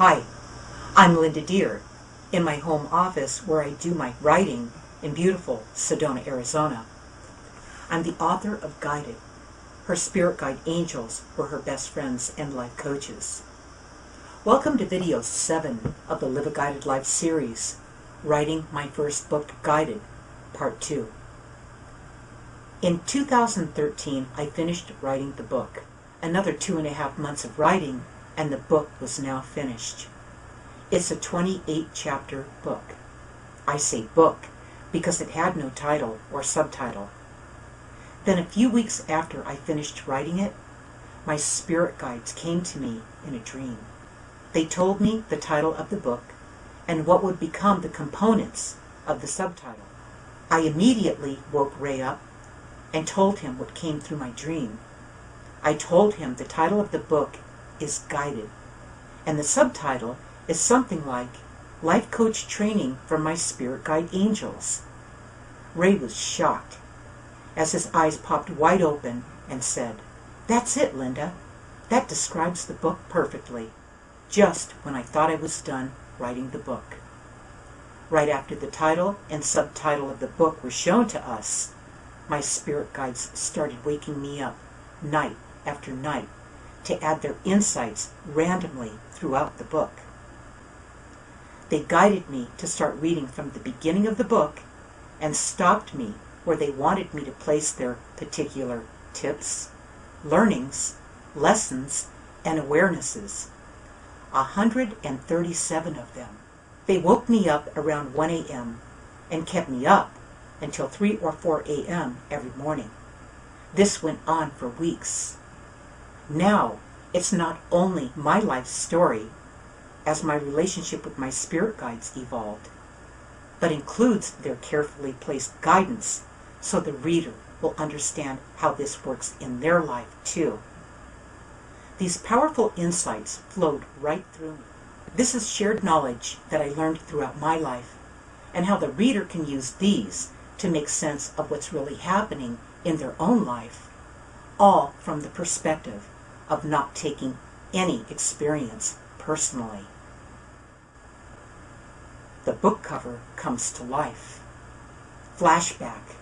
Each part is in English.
Hi, I'm Linda Deir, in my home office where I do my writing in beautiful Sedona, Arizona. I'm the author of Guided. Her spirit guide angels were her best friends and life coaches. Welcome to video 7 of the Live a Guided Life series, Writing My First Book, Guided, Part 2. In 2013, I finished writing the book. Another 2.5 months of writing, and the book was now finished. It's a 28-chapter book. I say book because it had no title or subtitle. Then a few weeks after I finished writing it, my spirit guides came to me in a dream. They told me the title of the book and what would become the components of the subtitle. I immediately woke Ray up and told him what came through my dream. I told him the title of the book is Guided, and the subtitle is something like Life Coach Training for My Spirit Guide Angels. Ray was shocked as his eyes popped wide open and said, "That's it, Linda. That describes the book perfectly," just when I thought I was done writing the book. Right after the title and subtitle of the book were shown to us, my spirit guides started waking me up night after night to add their insights randomly throughout the book. They guided me to start reading from the beginning of the book and stopped me where they wanted me to place their particular tips, learnings, lessons, and awarenesses. 137 of them. They woke me up around 1 a.m. and kept me up until 3 or 4 a.m. every morning. This went on for weeks. Now, it's not only my life story as my relationship with my spirit guides evolved, but includes their carefully placed guidance so the reader will understand how this works in their life too. These powerful insights flowed right through me. This is shared knowledge that I learned throughout my life, and how the reader can use these to make sense of what's really happening in their own life, all from the perspective of not taking any experience personally. The book cover comes to life. Flashback.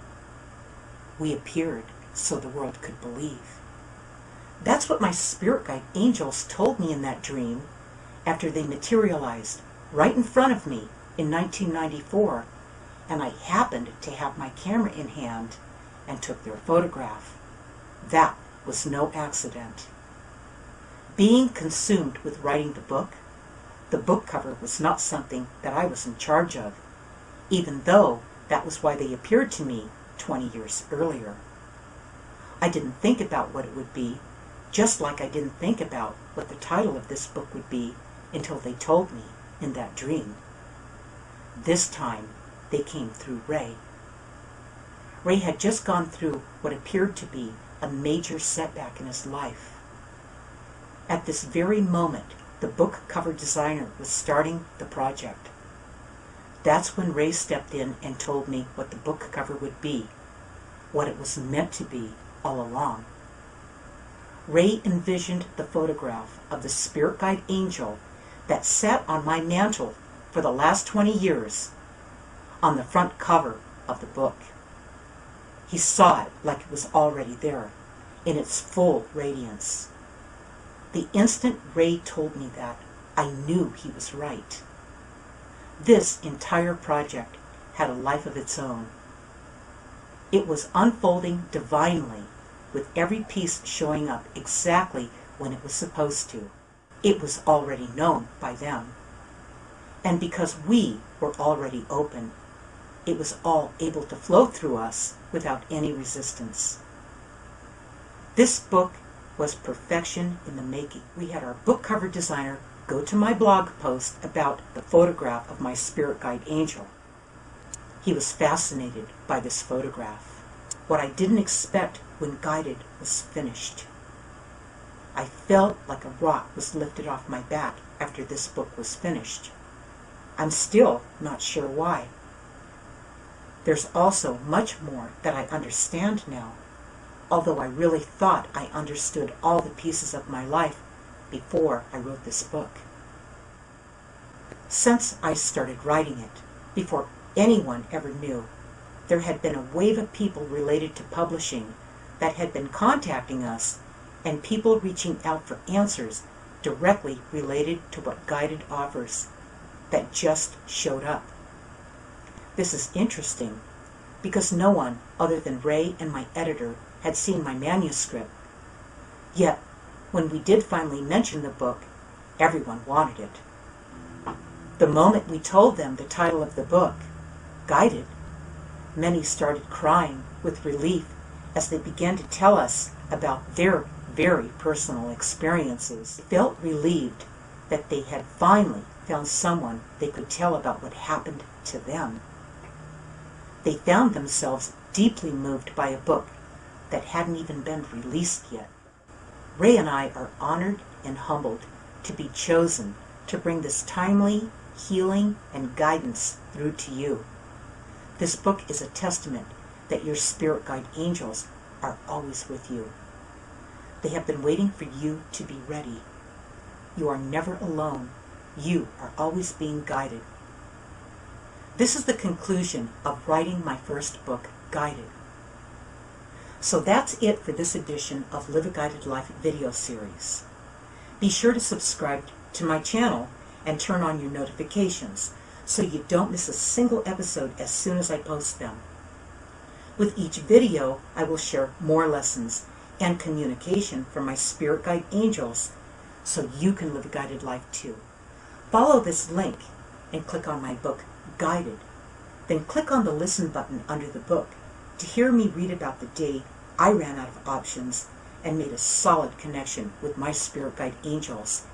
We appeared so the world could believe. That's what my spirit guide angels told me in that dream after they materialized right in front of me in 1994, and I happened to have my camera in hand and took their photograph. That was no accident. Being consumed with writing the book cover was not something that I was in charge of, even though that was why they appeared to me 20 years earlier. I didn't think about what it would be, just like I didn't think about what the title of this book would be until they told me in that dream. This time, they came through Ray. Ray had just gone through what appeared to be a major setback in his life. At this very moment, the book cover designer was starting the project. That's when Ray stepped in and told me what the book cover would be, what it was meant to be all along. Ray envisioned the photograph of the spirit guide angel that sat on my mantle for the last 20 years on the front cover of the book. He saw it like it was already there, in its full radiance. The instant Ray told me that, I knew he was right. This entire project had a life of its own. It was unfolding divinely, with every piece showing up exactly when it was supposed to. It was already known by them. And because we were already open, it was all able to flow through us without any resistance. This book was perfection in the making. We had our book cover designer go to my blog post about the photograph of my spirit guide angel. He was fascinated by this photograph. What I didn't expect when Guided was finished. I felt like a rock was lifted off my back after this book was finished. I'm still not sure why. There's also much more that I understand now, although I really thought I understood all the pieces of my life before I wrote this book. Since I started writing it, before anyone ever knew, there had been a wave of people related to publishing that had been contacting us, and people reaching out for answers directly related to what Guided offers that just showed up. This is interesting because no one other than Ray and my editor had seen my manuscript. Yet, when we did finally mention the book, everyone wanted it. The moment we told them the title of the book, Guided, many started crying with relief as they began to tell us about their very personal experiences. They felt relieved that they had finally found someone they could tell about what happened to them. They found themselves deeply moved by a book that hadn't even been released yet. Ray and I are honored and humbled to be chosen to bring this timely healing and guidance through to you. This book is a testament that your spirit guide angels are always with you. They have been waiting for you to be ready. You are never alone. You are always being guided. This is the conclusion of writing my first book, Guided. So that's it for this edition of Live a Guided Life video series. Be sure to subscribe to my channel and turn on your notifications so you don't miss a single episode as soon as I post them. With each video, I will share more lessons and communication from my spirit guide angels so you can live a guided life too. Follow this link and click on my book, Guided. Then click on the listen button under the book to hear me read about the day I ran out of options and made a solid connection with my spirit guide angels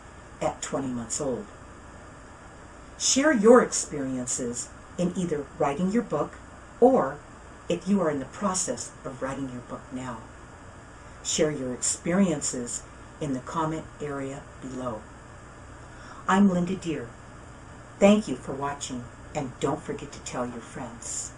at 20 months old. Share your experiences in either writing your book or if you are in the process of writing your book now. Share your experiences in the comment area below. I'm Linda Deir. Thank you for watching, and don't forget to tell your friends.